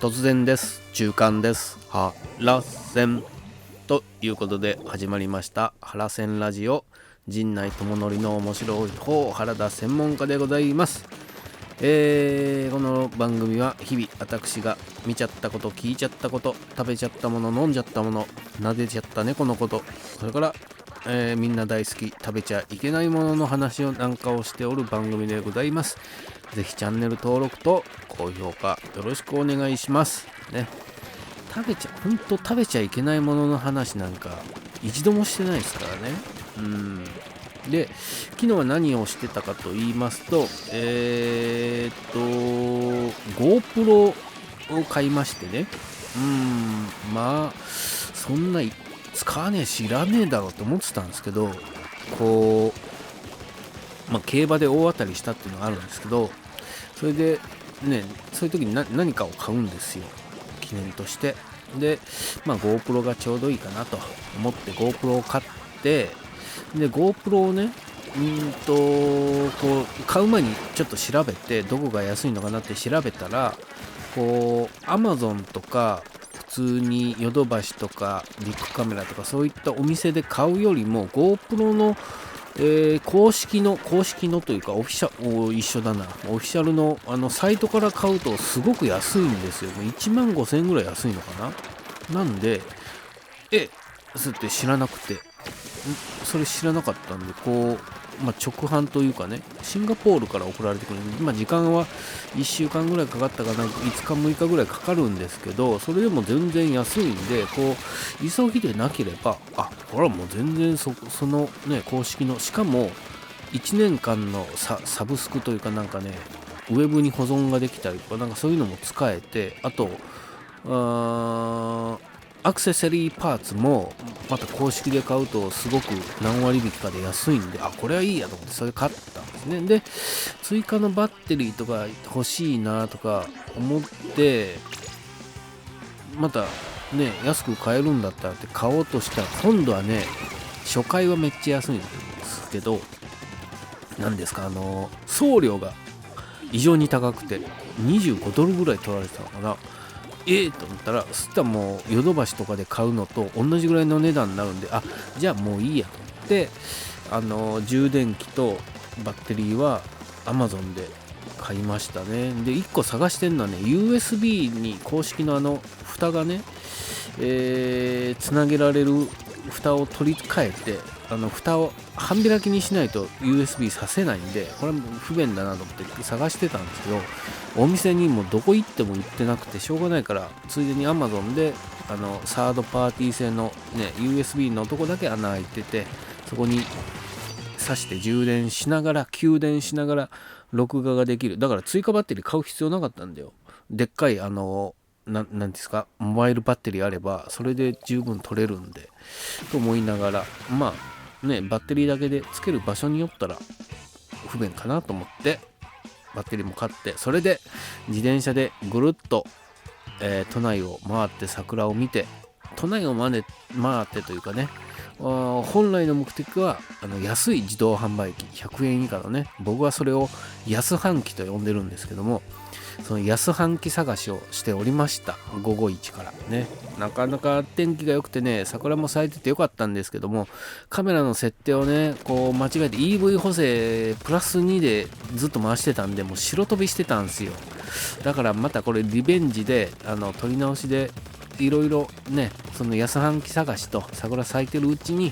突然です。中間です。ハラセンということで始まりましたハラセンラジオ。陣内智則の面白い方原田専門家でございます。この番組は日々私が見ちゃったこと、聞いちゃったこと、食べちゃったもの、飲んじゃったもの、撫でちゃった猫のこと、それから、みんな大好き食べちゃいけないものの話をなんかをしておる番組でございます。ぜひチャンネル登録と高評価よろしくお願いしますね。本当食べちゃいけないものの話なんか一度もしてないですからね。で、昨日は何をしてたかと言いますと、GoPro を買いましてね。まあそんな使わねえ知らねえだろうと思ってたんですけど、競馬で大当たりしたっていうのがあるんですけど、それでね、そういう時に何かを買うんですよ、記念として。で、GoPro がちょうどいいかなと思って GoPro を買って、で GoPro をね、買う前にちょっと調べて、どこが安いのかなって調べたら、Amazon とか普通にヨドバシとかビッグカメラとかそういったお店で買うよりも GoPro の公式のというかオフィシャルのサイトから買うとすごく安いんですよ。1万5000円ぐらい安いのかな。なんでそうやって知らなくて、それ知らなかったんで、直販というかね、シンガポールから送られてくるんで、時間は1週間ぐらいかかったかな、5日6日ぐらいかかるんですけど、それでも全然安いんで、急ぎでなければ、これはもう全然そのね、公式の、しかも1年間のサブスクというか、なんかね、ウェブに保存ができたりとか、なんかそういうのも使えて、あとアクセサリーパーツもまた公式で買うとすごく何割引かで安いんで、これはいいやと思ってそれ買ったんですね。で、追加のバッテリーとか欲しいなとか思って、またね、安く買えるんだったらって買おうとしたら、今度はね、初回はめっちゃ安いんですけど、何ですか、送料が異常に高くて25ドルぐらい取られてたのかな。と思ったら、そしたらもうヨドバシとかで買うのと同じぐらいの値段になるんで、じゃあもういいやと思って、充電器とバッテリーは Amazon で買いましたね。で、1個探してるのはね、 USB に公式の蓋がね、つなげられる蓋を取り替えて、蓋を半開きにしないと USB させないんで、これも不便だなと思って探してたんですけど、お店にもどこ行っても売ってなくてしょうがないから、ついでに Amazon でサードパーティー製のね USB のとこだけ穴開いてて、そこに挿して充電しながら給電しながら録画ができる。だから追加バッテリー買う必要なかったんだよ。でっかいなんですか、モバイルバッテリーあればそれで十分取れるんでと思いながら、バッテリーだけでつける場所によったら不便かなと思ってバッテリーも買って、それで自転車でぐるっと、都内を回って桜を見て、都内を回ってというかね、本来の目的は安い自動販売機100円以下のね、僕はそれを安販機と呼んでるんですけども、その安販機探しをしておりました。午後1からね、なかなか天気が良くてね、桜も咲いててよかったんですけども、カメラの設定をね間違えて EV 補正プラス2でずっと回してたんで、もう白飛びしてたんですよ。だからまたこれリベンジで撮り直しでいろいろね、その安販機探しと桜咲いてるうちに、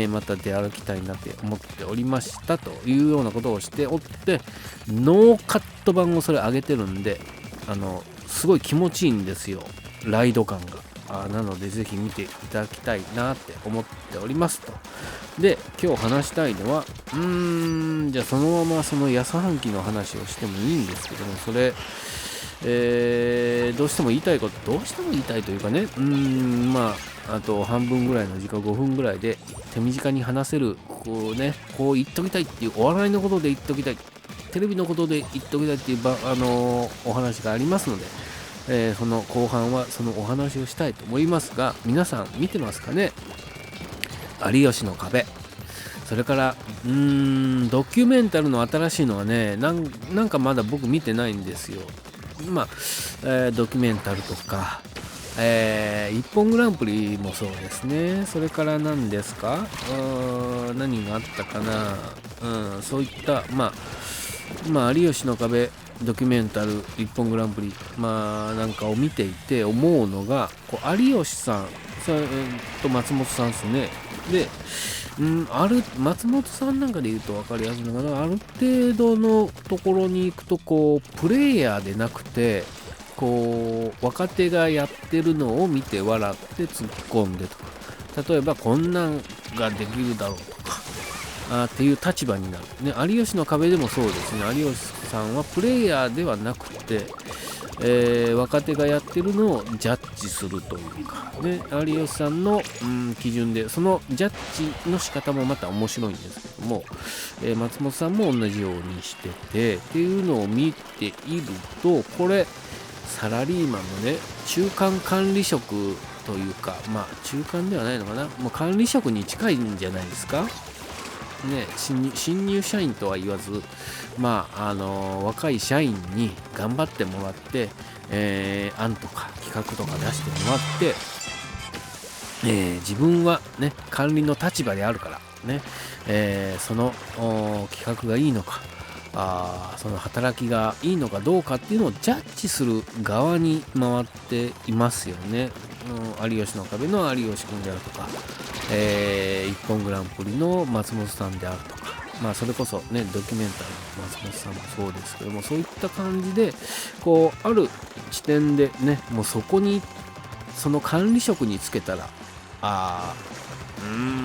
また出歩きたいなって思っておりましたというようなことをしておって、ノーカット版をそれ上げてるんで、すごい気持ちいいんですよ、ライド感が。なのでぜひ見ていただきたいなって思っておりますと。で、今日話したいのはじゃあそのままその安販機の話をしてもいいんですけども、それどうしても言いたいというかね、あと半分ぐらいの時間、5分ぐらいで手短に話せる、こう言っときたいっていう、お笑いのことで言っときたい、テレビのことで言っときたいっていうお話がありますので、その後半はそのお話をしたいと思いますが、皆さん見てますかね。有吉の壁それからドキュメンタルの新しいのはね、なんかまだ僕見てないんですよ。ドキュメンタルとか、一本グランプリもそうですね。それから何ですか、何があったかな、そういった有吉の壁ドキュメンタル一本グランプリなんかを見ていて思うのが、有吉さんと松本さんですね。で松本さんなんかで言うと分かりやすいのかな、ある程度のところに行くとプレイヤーでなくて若手がやってるのを見て笑って突っ込んでとか、例えばこんなんができるだろうとかっていう立場になる、ね、有吉の壁でもそうですね。有吉さんはプレイヤーではなくて、若手がやってるのをジャッジするというか、ね、有吉さんの、基準でそのジャッジの仕方もまた面白いんですけども、松本さんも同じようにしててっていうのを見ていると、これサラリーマンのね、中間管理職というか、中間ではないのかな、もう管理職に近いんじゃないですかね。新入社員とは言わず、若い社員に頑張ってもらって、案とか企画とか出してもらって、自分はね管理の立場であるからね、その企画がいいのか、その働きがいいのかどうかっていうのをジャッジする側に回っていますよね。有吉の壁の有吉君であるとか、一本グランプリの松本さんであるとか、それこそねドキュメンタリーの松本さんもそうですけども、そういった感じである地点でね、もうそこにその管理職につけたら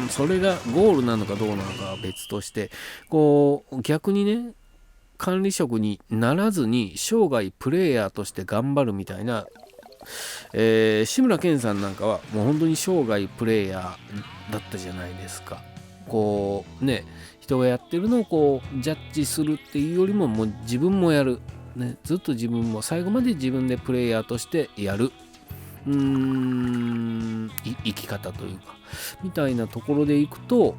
それがゴールなのかどうなのかは別として、逆にね管理職にならずに生涯プレイヤーとして頑張るみたいな、志村けんさんなんかはもう本当に生涯プレイヤーだったじゃないですか。人がやってるのをジャッジするっていうよりも、もう自分もやる、ね、ずっと自分も最後まで自分でプレイヤーとしてやる生き方というかみたいなところでいくと、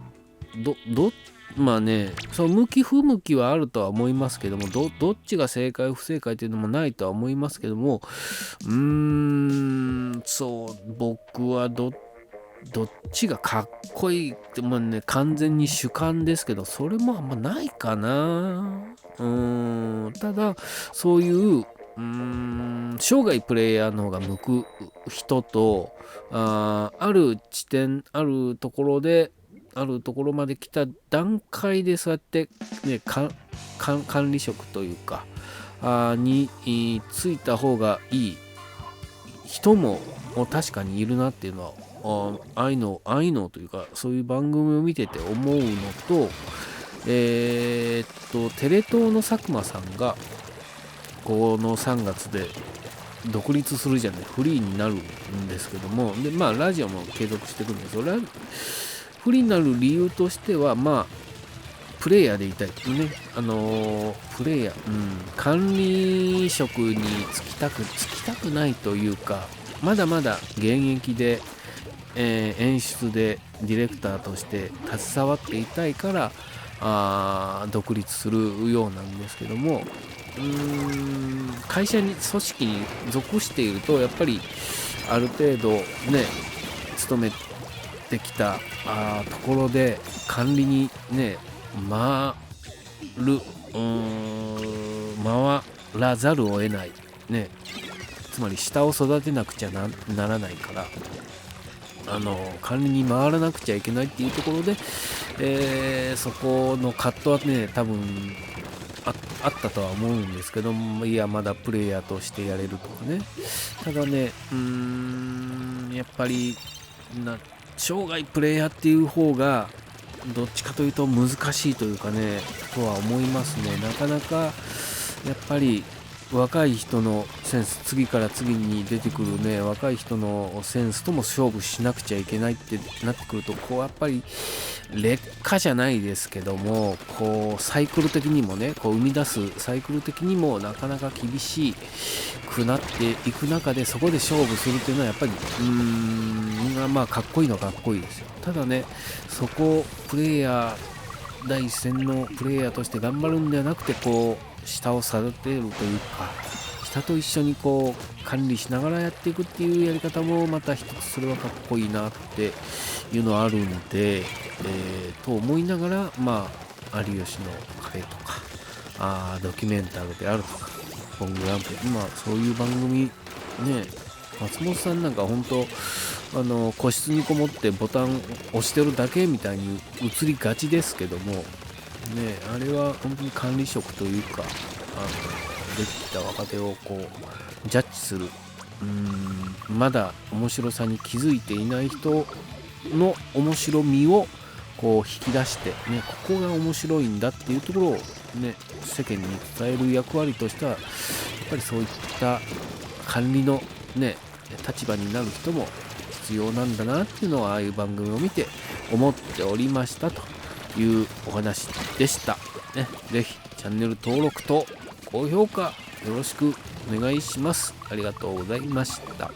その向き不向きはあるとは思いますけども、どっちが正解不正解っていうのもないとは思いますけども、僕はどっちがかっこいいって完全に主観ですけど、それもあんまないかな。ただそういう生涯プレイヤーの方が向く人と、ある地点あるところまで来た段階でそうやって、ね、管理職というかについた方がいい人も確かにいるなっていうのは愛のというか、そういう番組を見てて思うのと、テレ東の佐久間さんがこの3月で独立するじゃない、フリーになるんですけども、でラジオも継続していくんですよ。フリーになる理由としてはプレイヤーでいたいね。プレイヤー、管理職に就きたくないというか、まだまだ現役で、演出でディレクターとして携わっていたいから独立するようなんですけども、会組織に属しているとやっぱりある程度ね勤めてきたところで管理にね回らざるを得ないね。つまり下を育てなくちゃ ならないから管理に回らなくちゃいけないっていうところで、そこの葛藤はね多分あったとは思うんですけども、いやまだプレイヤーとしてやれるとかね。ただねやっぱり生涯プレイヤーっていう方がどっちかというと難しいというかねとは思いますね。なかなかやっぱり若い人のセンス、次から次に出てくるね若い人のセンスとも勝負しなくちゃいけないってなってくると、やっぱり劣化じゃないですけども、サイクル的にもね生み出すサイクル的にもなかなか厳しくなっていく中で、そこで勝負するっていうのはやっぱりかっこいいのはかっこいいですよ。ただねそこをプレイヤ第一線のプレイヤーとして頑張るんではなくて、こう下を育てるというか、下と一緒にこう管理しながらやっていくっていうやり方もまた一つそれはかっこいいなっていうのはあるんで、と思いながら、有吉の壁とかドキュメンタルであるとかボングランプリ、そういう番組ね、松本さんなんか本当個室にこもってボタン押してるだけみたいに映りがちですけどもね、あれは本当に管理職というか、できた若手をこうジャッジする、まだ面白さに気づいていない人の面白みをこう引き出してね、ここが面白いんだっていうところをね、世間に伝える役割としてはやっぱりそういった管理のね立場になる人も必要なんだなっていうのは、ああいう番組を見て思っておりましたというお話でした、ね。ぜひチャンネル登録と高評価よろしくお願いします。ありがとうございました。